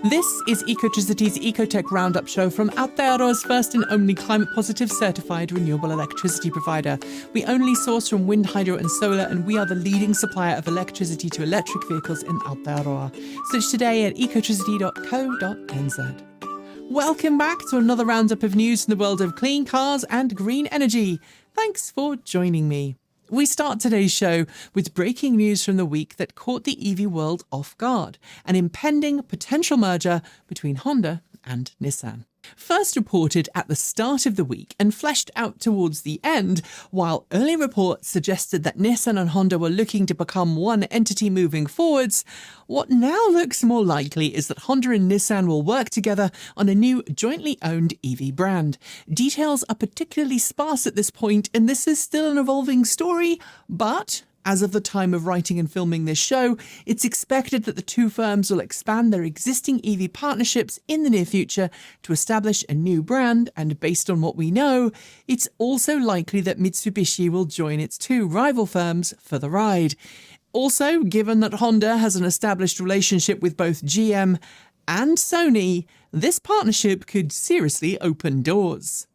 This is Ecotricity's ecotech roundup show from Aotearoa's first and only climate-positive certified renewable electricity provider. We only source from wind, hydro and solar, and we are the leading supplier of electricity to electric vehicles in Aotearoa. Search today at ecotricity.co.nz. Welcome back to another roundup of news in the world of clean cars and green energy. Thanks for joining me. We start today's show with breaking news from the week that caught the EV world off guard, an impending potential merger between Honda and Nissan. First reported at the start of the week and fleshed out towards the end, while early reports suggested that Nissan and Honda were looking to become one entity moving forwards, what now looks more likely is that Honda and Nissan will work together on a new jointly owned EV brand. Details are particularly sparse at this point, and this is still an evolving story, but as of the time of writing and filming this show, it's expected that the two firms will expand their existing EV partnerships in the near future to establish a new brand, and based on what we know, it's also likely that Mitsubishi will join its two rival firms for the ride. Also, given that Honda has an established relationship with both GM and Sony, this partnership could seriously open doors.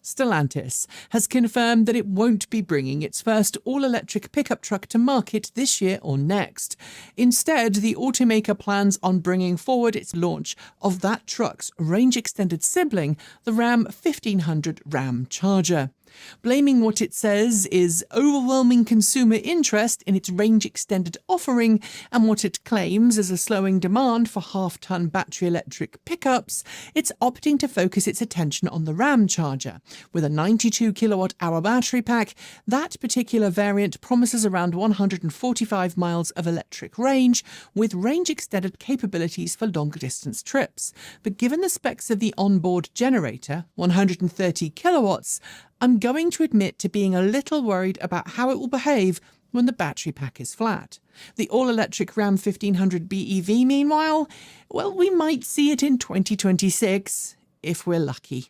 Stellantis has confirmed that it won't be bringing its first all-electric pickup truck to market this year or next. Instead, the automaker plans on bringing forward its launch of that truck's range-extended sibling, the Ram 1500 Ramcharger, blaming what it says is overwhelming consumer interest in its range-extended offering and what it claims is a slowing demand for half-ton battery electric pickups. It's opting to focus its attention on the Ramcharger. With a 92 kilowatt-hour battery pack, that particular variant promises around 145 miles of electric range, with range-extended capabilities for longer-distance trips. But given the specs of the onboard generator, 130 kilowatts, I'm going to admit to being a little worried about how it will behave when the battery pack is flat. The all-electric Ram 1500 BEV, meanwhile, well, we might see it in 2026, if we're lucky.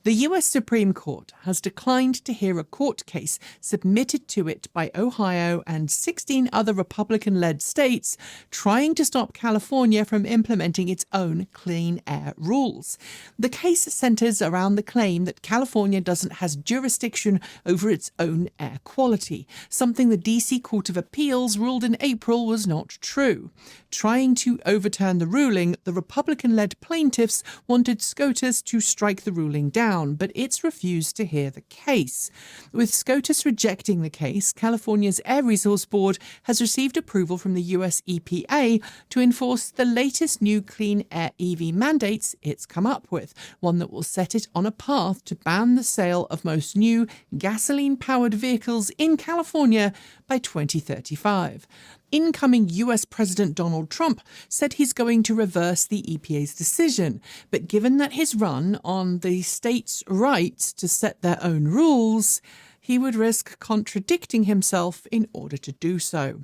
The US Supreme Court has declined to hear a court case submitted to it by Ohio and 16 other Republican-led states trying to stop California from implementing its own clean air rules. The case centers around the claim that California doesn't have jurisdiction over its own air quality, something the DC Court of Appeals ruled in April was not true. Trying to overturn the ruling, the Republican-led plaintiffs wanted SCOTUS to strike the ruling down, but it's refused to hear the case. With SCOTUS rejecting the case, California's Air Resource Board has received approval from the US EPA to enforce the latest new clean air EV mandates it's come up with, one that will set it on a path to ban the sale of most new gasoline-powered vehicles in California by 2035. Incoming US President Donald Trump said he's going to reverse the EPA's decision, but given that his run on the state's right to set their own rules, he would risk contradicting himself in order to do so.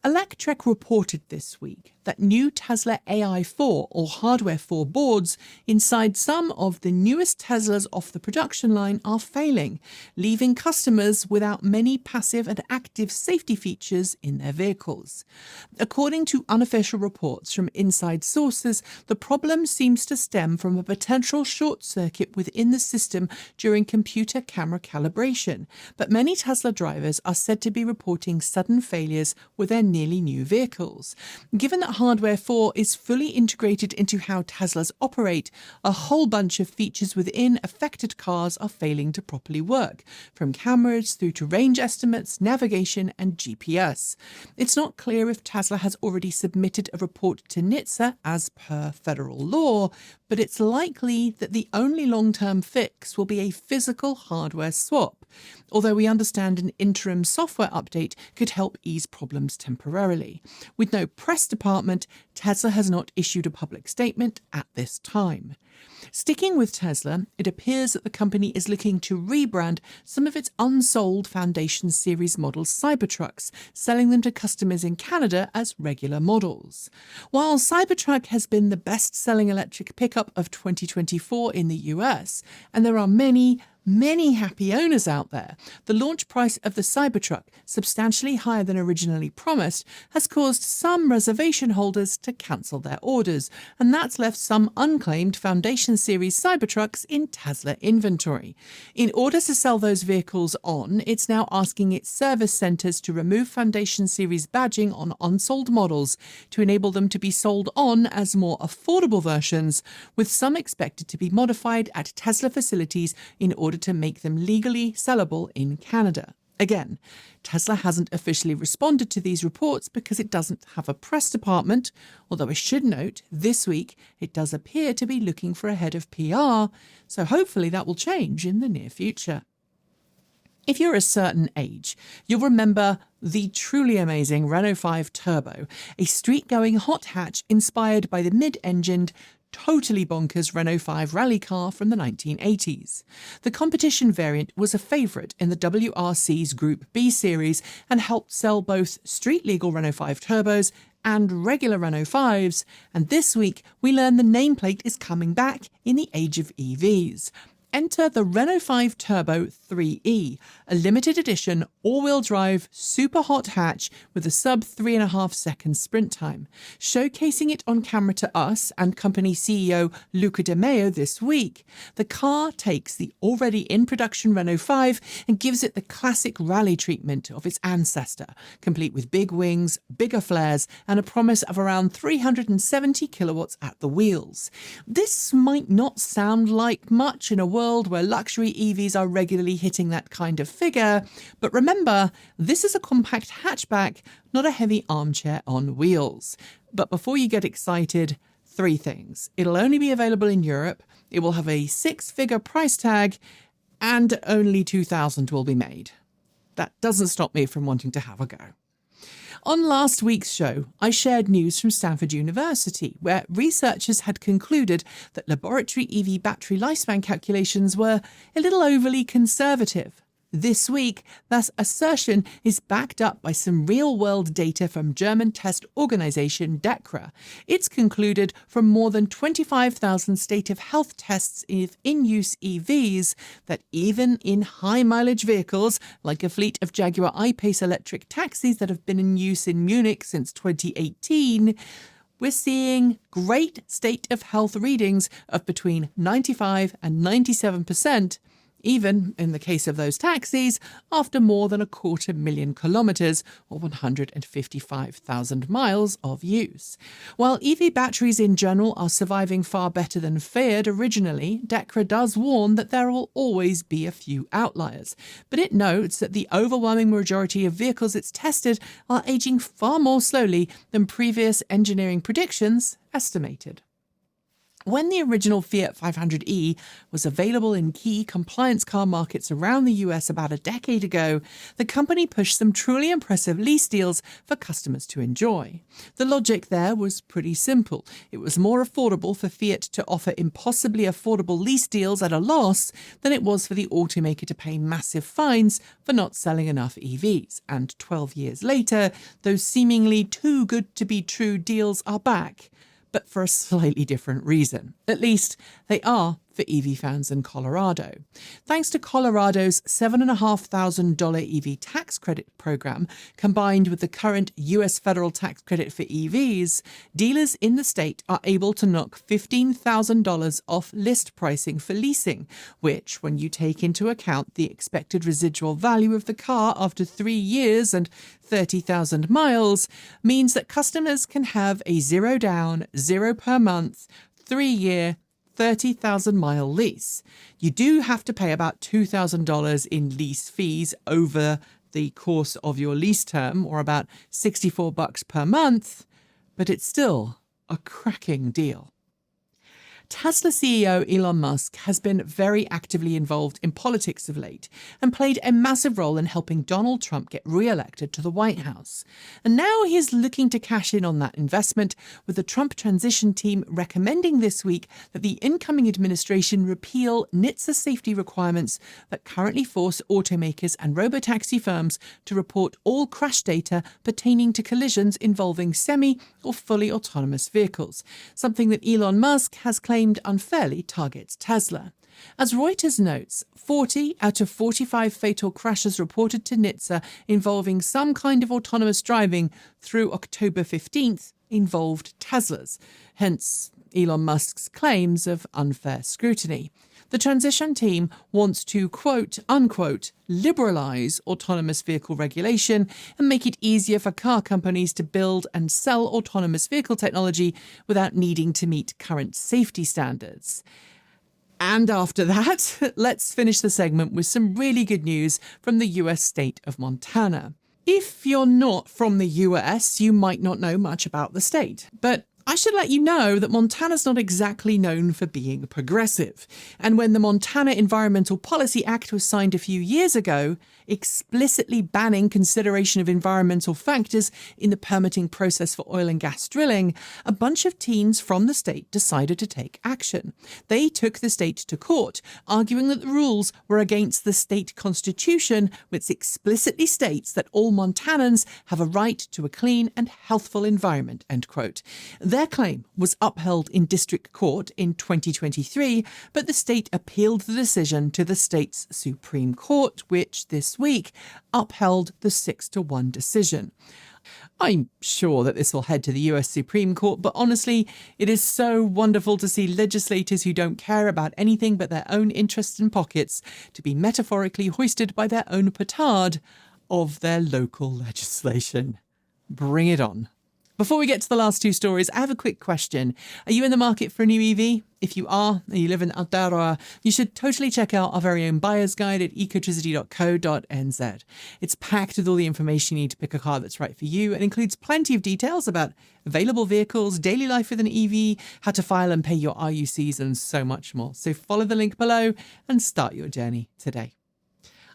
Electrek reported this week that new Tesla AI4 or Hardware 4 boards inside some of the newest Teslas off the production line are failing, leaving customers without many passive and active safety features in their vehicles. According to unofficial reports from inside sources, the problem seems to stem from a potential short circuit within the system during computer camera calibration, but many Tesla drivers are said to be reporting sudden failures with their nearly new vehicles. Given that Hardware 4 is fully integrated into how Teslas operate, a whole bunch of features within affected cars are failing to properly work, from cameras through to range estimates, navigation and GPS. It's not clear if Tesla has already submitted a report to NHTSA as per federal law, but it's likely that the only long-term fix will be a physical hardware swap, although we understand an interim software update could help ease problems temporarily. With no press department, Tesla has not issued a public statement at this time. Sticking with Tesla, it appears that the company is looking to rebrand some of its unsold Foundation Series model Cybertrucks, selling them to customers in Canada as regular models. While Cybertruck has been the best-selling electric pickup of 2024 in the US, and there are many, many happy owners out there, the launch price of the Cybertruck, substantially higher than originally promised, has caused some reservation holders to cancel their orders, and that's left some unclaimed Foundation Series Cybertrucks in Tesla inventory. In order to sell those vehicles on, it's now asking its service centres to remove Foundation Series badging on unsold models to enable them to be sold on as more affordable versions, with some expected to be modified at Tesla facilities in order to make them legally sellable in Canada. Again, Tesla hasn't officially responded to these reports because it doesn't have a press department, although I should note this week it does appear to be looking for a head of PR, so hopefully that will change in the near future. If you're a certain age, you'll remember the truly amazing Renault 5 Turbo, a street-going hot hatch inspired by the mid-engined, totally bonkers Renault 5 rally car from the 1980s. The competition variant was a favourite in the WRC's Group B series and helped sell both street-legal Renault 5 Turbos and regular Renault 5s, and this week we learn the nameplate is coming back in the age of EVs. Enter the Renault 5 Turbo 3E, a limited edition all-wheel drive super hot hatch with a sub 3.5 second sprint time. Showcasing it on camera to us and company CEO Luca De Meo this week, the car takes the already in production Renault 5 and gives it the classic rally treatment of its ancestor, complete with big wings, bigger flares, and a promise of around 370 kilowatts at the wheels. This might not sound like much in a world where luxury EVs are regularly hitting that kind of figure, but remember, this is a compact hatchback, not a heavy armchair on wheels. But before you get excited, 3 things. It'll only be available in Europe, it will have a 6-figure price tag, and only 2,000 will be made. That doesn't stop me from wanting to have a go. On last week's show, I shared news from Stanford University, where researchers had concluded that laboratory EV battery lifespan calculations were a little overly conservative. This week, that assertion is backed up by some real-world data from German test organisation DEKRA. It's concluded from more than 25,000 state-of-health tests of in-use EVs that even in high-mileage vehicles, like a fleet of Jaguar I-Pace electric taxis that have been in use in Munich since 2018, we're seeing great state-of-health readings of between 95 and 97%, even in the case of those taxis, after more than 250,000 kilometres or 155,000 miles of use. While EV batteries in general are surviving far better than feared originally, DEKRA does warn that there will always be a few outliers. But it notes that the overwhelming majority of vehicles it's tested are aging far more slowly than previous engineering predictions estimated. When the original Fiat 500e was available in key compliance car markets around the US about a decade ago, the company pushed some truly impressive lease deals for customers to enjoy. The logic there was pretty simple. It was more affordable for Fiat to offer impossibly affordable lease deals at a loss than it was for the automaker to pay massive fines for not selling enough EVs. And 12 years later, those seemingly too good to be true deals are back, but for a slightly different reason. At least they are for EV fans in Colorado. Thanks to Colorado's $7,500 EV tax credit program, combined with the current US federal tax credit for EVs, dealers in the state are able to knock $15,000 off list pricing for leasing, which, when you take into account the expected residual value of the car after 3 years and 30,000 miles, means that customers can have a zero down, zero per month, 3-year, 30,000-mile lease. You do have to pay about $2,000 in lease fees over the course of your lease term, or about $64 per month, but it's still a cracking deal. Tesla CEO Elon Musk has been very actively involved in politics of late and played a massive role in helping Donald Trump get re-elected to the White House. And now he's looking to cash in on that investment, with the Trump transition team recommending this week that the incoming administration repeal NHTSA safety requirements that currently force automakers and robotaxi firms to report all crash data pertaining to collisions involving semi or fully autonomous vehicles, something that Elon Musk has claimed unfairly targets Tesla. As Reuters notes, 40 out of 45 fatal crashes reported to NHTSA involving some kind of autonomous driving through October 15th involved Teslas, hence Elon Musk's claims of unfair scrutiny. The transition team wants to, quote, unquote, liberalise autonomous vehicle regulation and make it easier for car companies to build and sell autonomous vehicle technology without needing to meet current safety standards. And after that, let's finish the segment with some really good news from the US state of Montana. If you're not from the US, you might not know much about the state, but I should let you know that Montana's not exactly known for being progressive. And when the Montana Environmental Policy Act was signed a few years ago, explicitly banning consideration of environmental factors in the permitting process for oil and gas drilling, a bunch of teens from the state decided to take action. They took the state to court, arguing that the rules were against the state constitution, which explicitly states that all Montanans have a right to a clean and healthful environment, end quote. Their claim was upheld in district court in 2023, but the state appealed the decision to the state's Supreme Court, which this week upheld the 6-1 decision. I'm sure that this will head to the US Supreme Court, but honestly, it is so wonderful to see legislators who don't care about anything but their own interests and pockets to be metaphorically hoisted by their own petard of their local legislation. Bring it on. Before we get to the last two stories, I have a quick question. Are you in the market for a new EV? If you are, and you live in Aotearoa, you should totally check out our very own buyer's guide at ecotricity.co.nz. It's packed with all the information you need to pick a car that's right for you and includes plenty of details about available vehicles, daily life with an EV, how to file and pay your RUCs, and so much more. So follow the link below and start your journey today.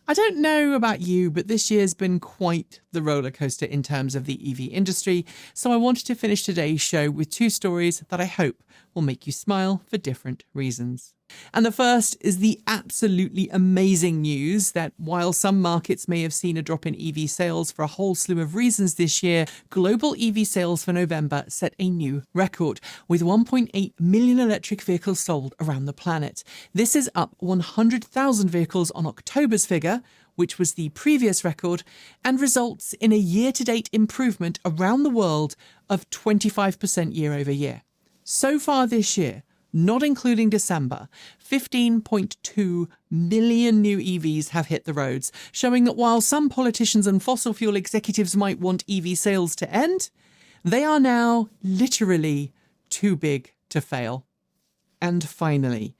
I don't know about you, but this year's been quite the roller coaster in terms of the EV industry, so I wanted to finish today's show with two stories that I hope will make you smile for different reasons. And the first is the absolutely amazing news that while some markets may have seen a drop in EV sales for a whole slew of reasons this year, global EV sales for November set a new record, with 1.8 million electric vehicles sold around the planet. This is up 100,000 vehicles on October's figure, which was the previous record, and results in a year-to-date improvement around the world of 25% year over year. So far this year, not including December, 15.2 million new EVs have hit the roads, showing that while some politicians and fossil fuel executives might want EV sales to end, they are now literally too big to fail. And finally,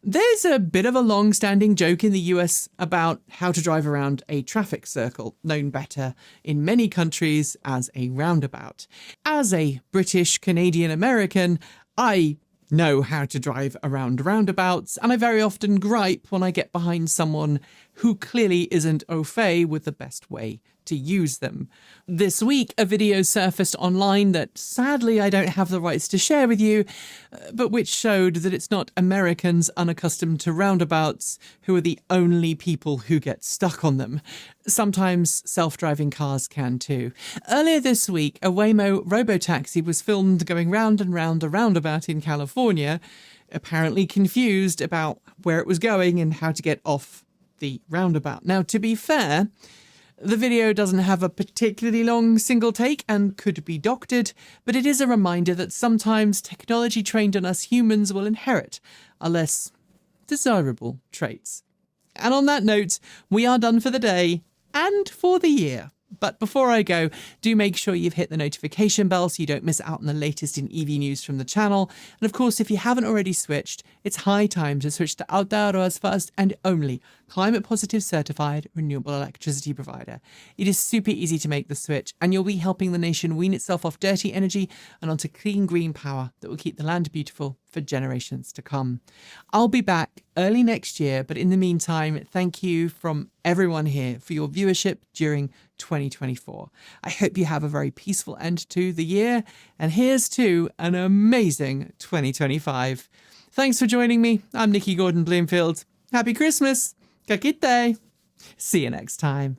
there's a bit of a long-standing joke in the US about how to drive around a traffic circle, known better in many countries as a roundabout. As a British, Canadian, American, I know how to drive around roundabouts, and I very often gripe when I get behind someone who clearly isn't au fait with the best way to use them. This week, a video surfaced online that sadly I don't have the rights to share with you, but which showed that it's not Americans unaccustomed to roundabouts who are the only people who get stuck on them. Sometimes self-driving cars can too. Earlier this week, a Waymo Robotaxi was filmed going round and round a roundabout in California, apparently confused about where it was going and how to get off the roundabout. Now, to be fair, the video doesn't have a particularly long single take and could be doctored, but it is a reminder that sometimes technology trained on us humans will inherit our less desirable traits. And on that note, we are done for the day and for the year. But before I go, do make sure you've hit the notification bell so you don't miss out on the latest in EV news from the channel. And of course, if you haven't already switched, it's high time to switch to Aotearoa's first and only climate positive certified renewable electricity provider. It is super easy to make the switch, and you'll be helping the nation wean itself off dirty energy and onto clean green power that will keep the land beautiful for generations to come. I'll be back early next year, but in the meantime, thank you from everyone here for your viewership during 2024. I hope you have a very peaceful end to the year, and here's to an amazing 2025. Thanks for joining me. I'm Nikki Gordon Bloomfield. Happy Christmas. Ka kite. See you next time.